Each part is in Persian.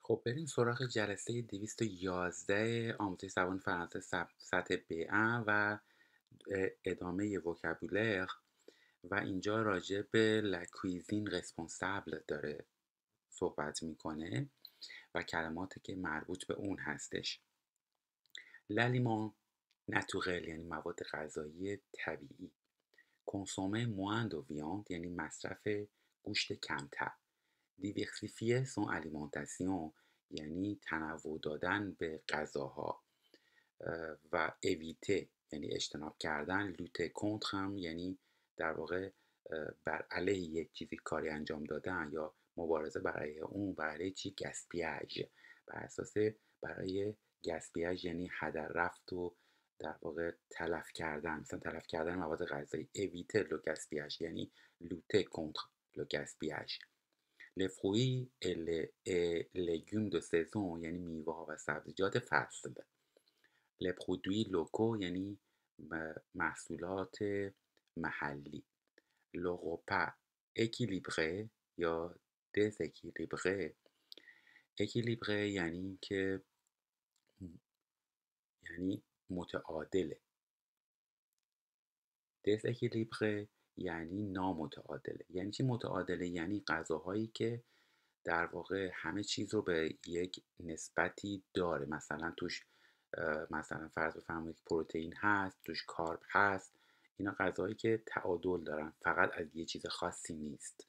خب بریم سراغ جلسه 211 آموزش زبان فرانسه سطح B1 و ادامه وکابولر و اینجا راجع به لکویزین رسپونسابل داره صحبت میکنه و کلماتی که مربوط به اون هستش. للیمان نتورل یعنی مواد غذایی طبیعی. کنسومه موان دو ویاند یعنی مصرف گوشت کمتر. دیورسیفیه سون الیمانتاسیون یعنی تنوع دادن به غذاها و اویته یعنی اجتناب کردن. لوته کنتر هم یعنی در واقع بر علیه یک چیزی کاری انجام دادن یا مبارزه برای اون. برای چی؟ گسپیاژ. بر اساس برای گسپیاژ یعنی هدر رفت و در واقع تلف کردن، مثلا تلف کردن مواد غذایی. اویته لو گسپیاژ یعنی لوته کنتر لو گسپیاژ. les fruits et légumes de saison یعنی میوه ها و سبزیجات فصل. les produits locaux یعنی محصولات محلی. le repas équilibré یا déséquilibré. équilibré یعنی که یعنی متعادله. déséquilibré یعنی نامتعادله. یعنی چی متعادله؟ یعنی غذاهایی که در واقع همه چیز رو به یک نسبتی داره. مثلا توش مثلا فرض بفرمایید پروتئین هست، توش کارب هست. اینا غذاهایی که تعادل دارن، فقط از یه چیز خاصی نیست.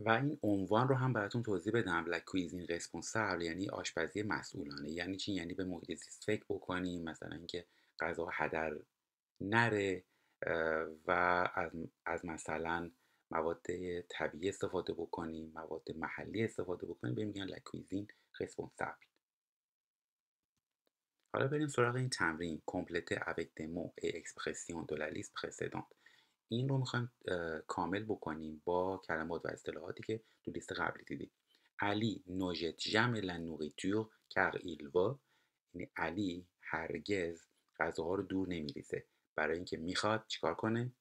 و این عنوان رو هم براتون توضیح بدم. لکویزین رسپونسابل یعنی آشپزی مسئولانه. یعنی چی؟ یعنی به محیط زیست فکر بکنیم، مثلا اینکه غذا هدر نره و از مثلا مواد طبیعی استفاده بکنیم، مواد محلی استفاده بکنیم. بهم میگن لکویزین رسپونسابل. حالا بریم سراغ این تمرین. کمپلته avec des mots et expressions de la liste précédente. این رو میخوایم کامل بکنیم با کلمات و اصطلاحاتی که تو لیست قبلی دیدیم. علی ne jette jamais la nourriture car il veut. یعنی علی هرگز غذاها رو دور نمیریزه، برای اینکه میخواد چیکار کنه؟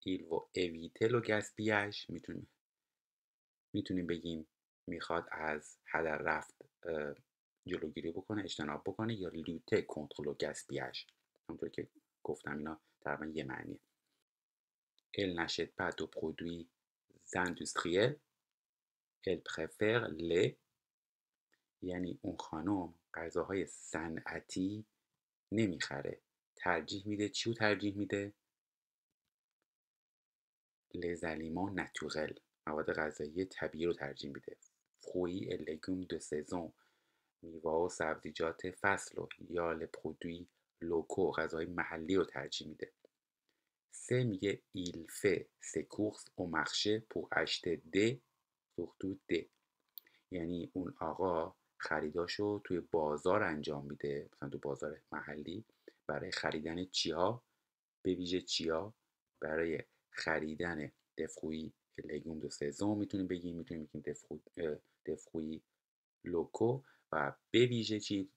il veut éviter le gaspillage. میتونیم بگیم میخواد از هدر رفت جلوگیری بکنه، اجتناب بکنه، یا لوته کنتر لو گاسپیاژ. همونطور که گفتم اینا تقریبا یه معنیه. elle n'achète pas de produits industriels, elle préfère les. یعنی اون خانم غذاهای صنعتی نمیخره، ترجیح میده چی رو ترجیح میده؟ les aliments naturels مواد غذایی طبیعی رو ترجیح میده. fruits et légumes de saison میوه و سبزیجات فصل رو، یا les produits locaux غذاهای محلی رو ترجیح میده. سه میگه il fait ses courses au marché pour acheter des surtout des. یعنی اون آقا خریداشو توی بازار انجام میده، مثلا تو بازار محلی، برای خریدن چیا؟ به ویژه چیا؟ برای خریدن دفرویی لگوم دو سزون میتونیم بگیم دفرویی لوکو، و به ویژه چی؟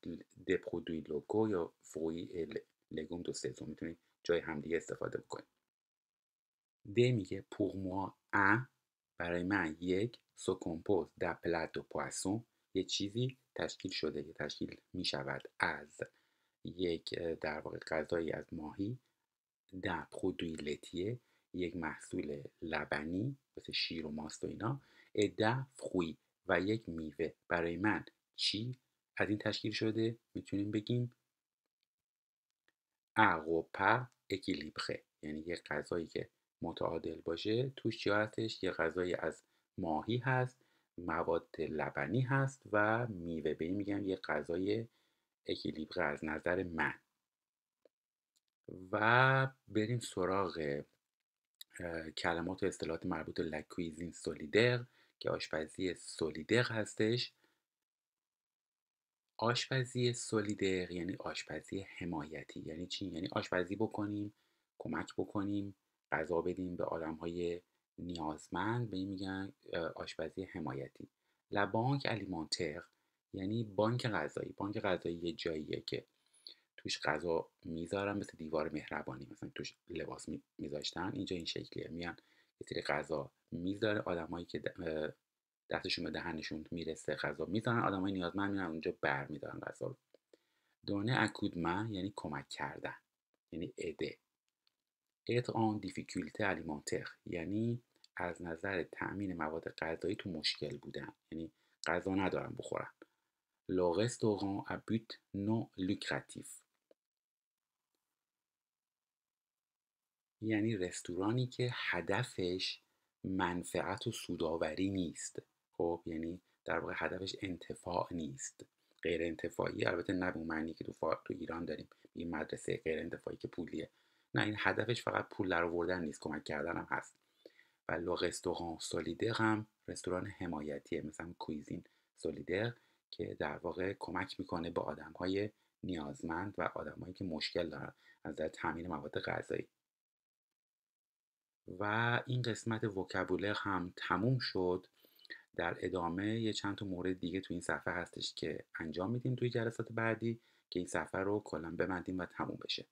دپرودوی لوکو یا فروی لگوم دو سزون میتونیم جای همدیگه استفاده بکنیم. د میگه pour moi un برای من یک سو کمپوز در پلات دو پواسون یه چیزی تشکیل شده یا تشکیل می شود از یک در واقع غذایی از ماهی، در پرودوی لتیه یک محصول لبنی مثل شیر و ماست و اینا، در فروی و یک میوه. برای من چی از این تشکیل شده؟ میتونیم بگیم اروپا اکیلیبره، یعنی یک غذایی که متعادل باشه. توش چی هستش؟ یه غذایی از ماهی هست، مواد لبنی هست و میوه. به این میگم یه غذای اکیلیبره از نظر من. و بریم سراغ کلمات و اصطلاحات مربوط به لکویزین سولیدر که آشپزی سولیدر هستش. آشپزی سولیدر یعنی آشپزی حمایتی. یعنی چی؟ یعنی آشپزی بکنیم، کمک بکنیم، غذا بدیم به آدم‌های نیازمند. به این میگن آشپزی حمایتی. لبانک الیمانتر یعنی بانک غذایی. بانک غذایی یه جاییه که توش غذا میذارن، مثل دیوار مهربانی، مثلا توش لباس میذاشتن. اینجا این شکلیه، میان یه سری غذا میذاره. آدمایی که دستشون به دهنشون میرسه غذا میزنن، آدمای نیازمند میرن اونجا برمیدارن غذا رو. دونه اکودمن یعنی کمک کردن، یعنی اده. être en difficulté alimentaire یعنی از نظر تأمین مواد غذایی تو مشکل بودن، یعنی غذا ندارن بخورن. le restaurant à but non lucratif یعنی رستورانی که هدفش منفعت و سودآوری نیست. خب یعنی در واقع هدفش انتفاع نیست، غیر انتفاعی. البته نه به اون معنی که تو ایران داریم این مدرسه غیر انتفاعی که پولیه، نه، این هدفش فقط پول درآوردن نیست، کمک کردن هم هست. و لو رستوران سولیدر هم رستوران حمایتیه، مثلا کویزین سولیدر که در واقع کمک میکنه به آدمهای نیازمند و آدمهایی که مشکل دارن از نظر تامین مواد غذایی. و این قسمت وکبولر هم تموم شد. در ادامه یه چند تا مورد دیگه تو این صفحه هستش که انجام میدیم توی جلسات بعدی که این صفحه رو کلا ببندیم و تموم بشه.